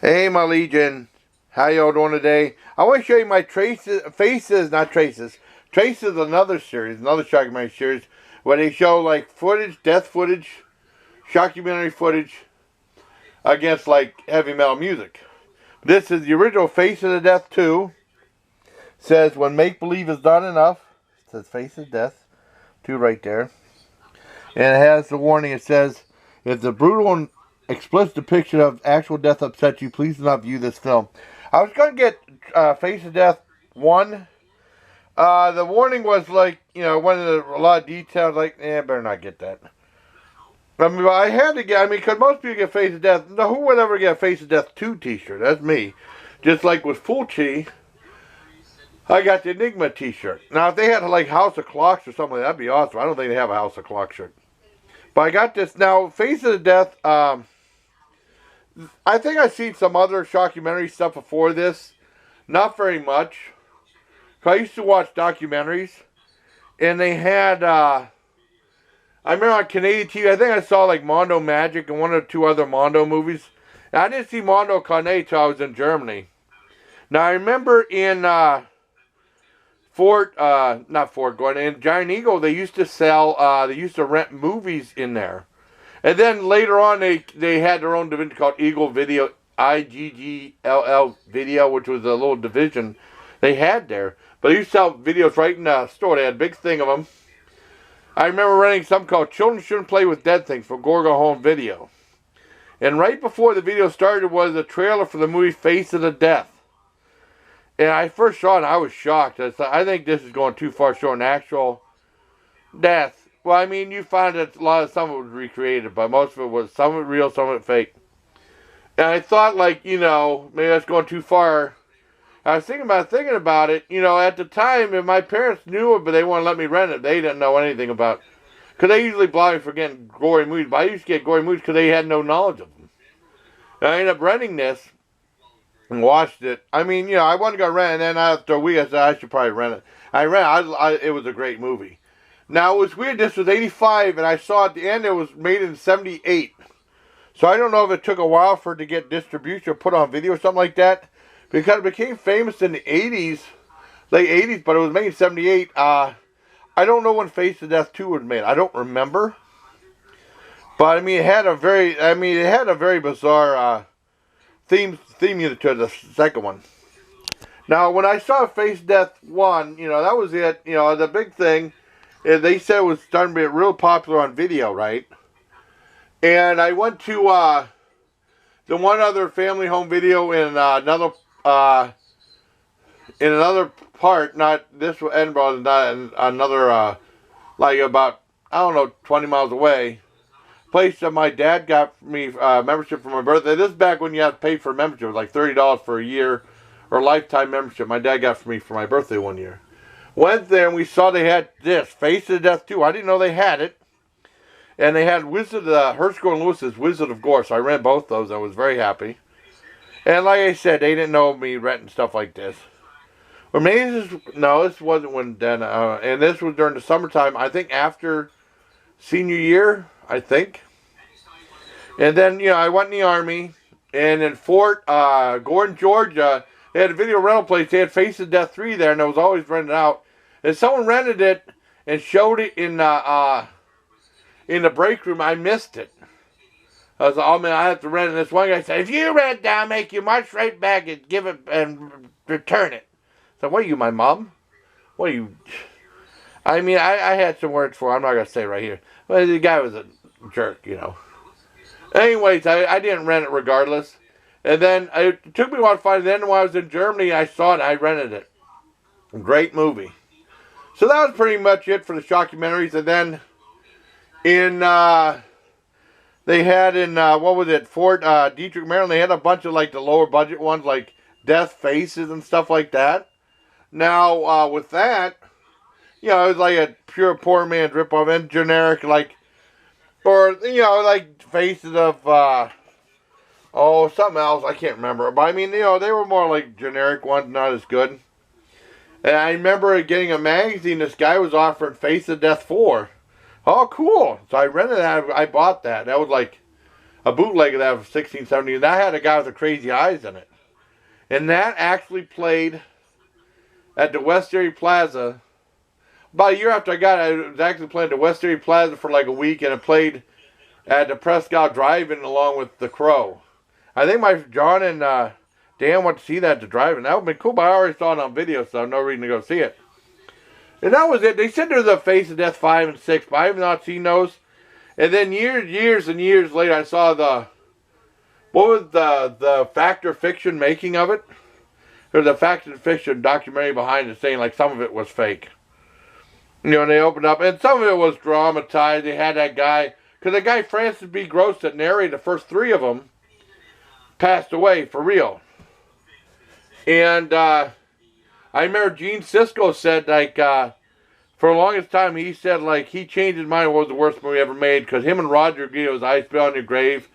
Hey, my legion, how y'all doing today? I want to show you my Traces, another series, another shockumentary series, where they show like footage, death footage, shockumentary footage against like heavy metal music. This is the original Face of the Death 2. Says when make believe is not enough. It says Face of Death 2 right there, and it has the warning. It says if the brutal and explicit depiction of actual death upsets you, please do not view this film. I was going to get Face of Death 1. The warning was like, went into a lot of details, like, I better not get that. I mean, I had to get, because most people get Face of Death. No, who would ever get a Face of Death 2 t-shirt? That's me. Just like with Fulci, I got the Enigma t-shirt. Now, if they had like House of Clocks or something, that'd be awesome. I don't think they have a House of Clocks shirt. But I got this. Now, Face of the Death, I think I've seen some other shockumentary stuff before this. Not very much. I used to watch documentaries, and they had, I remember on Canadian TV, I think I saw like Mondo Magic and one or two other Mondo movies. And I didn't see Mondo Carne till I was in Germany. Now I remember in not Fort Gordon, in Giant Eagle, they used to sell, they used to rent movies in there. And then later on, they had their own division called Eagle Video, IGGLL Video, which was a little division they had there. But they used to sell videos right in the store. They had a big thing of them. I remember renting something called Children Shouldn't Play with Dead Things from Gorgo Home Video. And right before the video started was a trailer for the movie Face of the Death. And I first saw it and I was shocked. I think this is going too far short an actual death. Well, I mean, you find that some of it was recreated, but most of it was, some of it real, some of it fake. And I thought, like, maybe that's going too far. I was thinking about it, at the time, if my parents knew it, but they wouldn't let me rent it, they didn't know anything about it. Because they usually block me for getting gory movies, but I used to get gory movies because they had no knowledge of them. And I ended up renting this and watched it. I mean, I wanted to go rent it, and then after a week, I said, I should probably rent it. It was a great movie. Now, it was weird, this was 85, and I saw at the end it was made in 78. So I don't know if it took a while for it to get distribution or put on video or something like that. Because it became famous in the 80s, late 80s, but it was made in 78. I don't know when Face of Death 2 was made. I don't remember. But, I mean, it had a very bizarre theme unit to the second one. Now, when I saw Face of Death 1, that was it. The big thing. They said it was starting to be real popular on video, right? And I went to the one other family home video in another part, not this Edinburgh, not another like about 20 miles away. Place that my dad got me membership for my birthday. This is back when you had to pay for a membership. It was like $30 for a year or lifetime membership. My dad got for me for my birthday one year. Went there and we saw they had this, Face of Death 2. I didn't know they had it. And they had Herschel and Lewis's Wizard of Gore. So I ran both those. I was very happy. And like I said, they didn't know me renting stuff like this. Or maybe this wasn't when then. And this was during the summertime. I think after senior year, I think. And then, I went in the Army. And in Fort Gordon, Georgia, they had a video rental place. They had Face of Death 3 there, and it was always rented out. And someone rented it and showed it in the break room. I missed it. I was like, oh man, I have to rent it. And this one guy said, if you rent it, I'll make you march right back and give it and return it. So, what are you, my mom? What are you? I mean, I had some words for him. I'm not going to say right here. But the guy was a jerk, Anyways, I didn't rent it regardless. And then it took me a while to find it. Then when I was in Germany, I saw it. I rented it. Great movie. So that was pretty much it for the shockumentaries. And then they had in, Fort Detrick, Maryland, they had a bunch of like the lower budget ones like Death Faces and stuff like that. Now, with that, it was like a pure poor man's ripoff and generic, like, or, like Faces of, something else, I can't remember. But I mean, they were more like generic ones, not as good. And I remember getting a magazine, this guy was offering Face of Death 4. Oh, cool. So I rented that, I bought that. That was like a bootleg of that from 1670, and that had a guy with the crazy eyes in it. And that actually played at the West Erie Plaza. About a year after I got it, it was actually playing at the West Erie Plaza for like a week, and it played at the Prescott Drive-In along with The Crow. I think my John and Dan went to see that at the drive-in. That would have been cool, but I already saw it on video, so no reason to go see it. And that was it. They said there's a Face of Death 5 and 6, but I have not seen those. And then years and years later, I saw what was the Fact or Fiction making of it? There's a Fact and Fiction documentary behind it saying like some of it was fake. You know, and they opened up, and some of it was dramatized. They had that guy, because the guy Francis B. Gross that narrated the first 3 of them passed away for real. And I remember Gene Siskel said, like, for the longest time, he said, like, he changed his mind what was the worst movie ever made, because him and Roger agreed it was I Spit on Your Grave.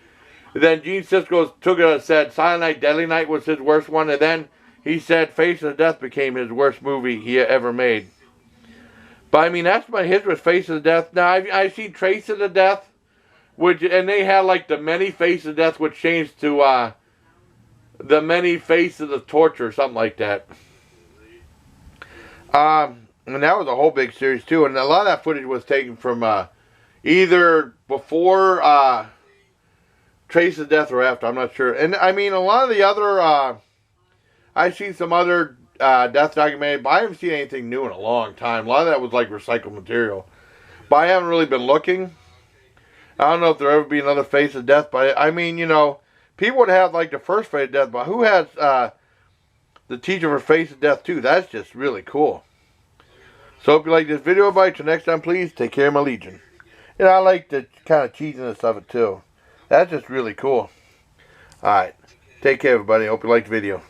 And then Gene Siskel took it and said Silent Night, Deadly Night was his worst one, and then he said Face of Death became his worst movie he ever made. But, I mean, that's my history with Face of Death. Now, I've seen Trace of the Death, and they had, like, the Many Faces of Death, which changed to, the Many Faces of Torture, or something like that. And that was a whole big series, too. And a lot of that footage was taken from, either before, Trace of Death or after, I'm not sure. And, I mean, a lot of the other, I've seen some other death documentary, but I haven't seen anything new in a long time. A lot of that was like recycled material. But I haven't really been looking. I don't know if there'll ever be another Face of Death, but I mean, you know, people would have like the first Face of Death, but who has the teacher for Face of Death too? That's just really cool. So if you like this video, everybody, till next time, please take care of my Legion. And I like the kind of cheesiness of it too. That's just really cool. Alright. Take care, everybody. Hope you liked the video.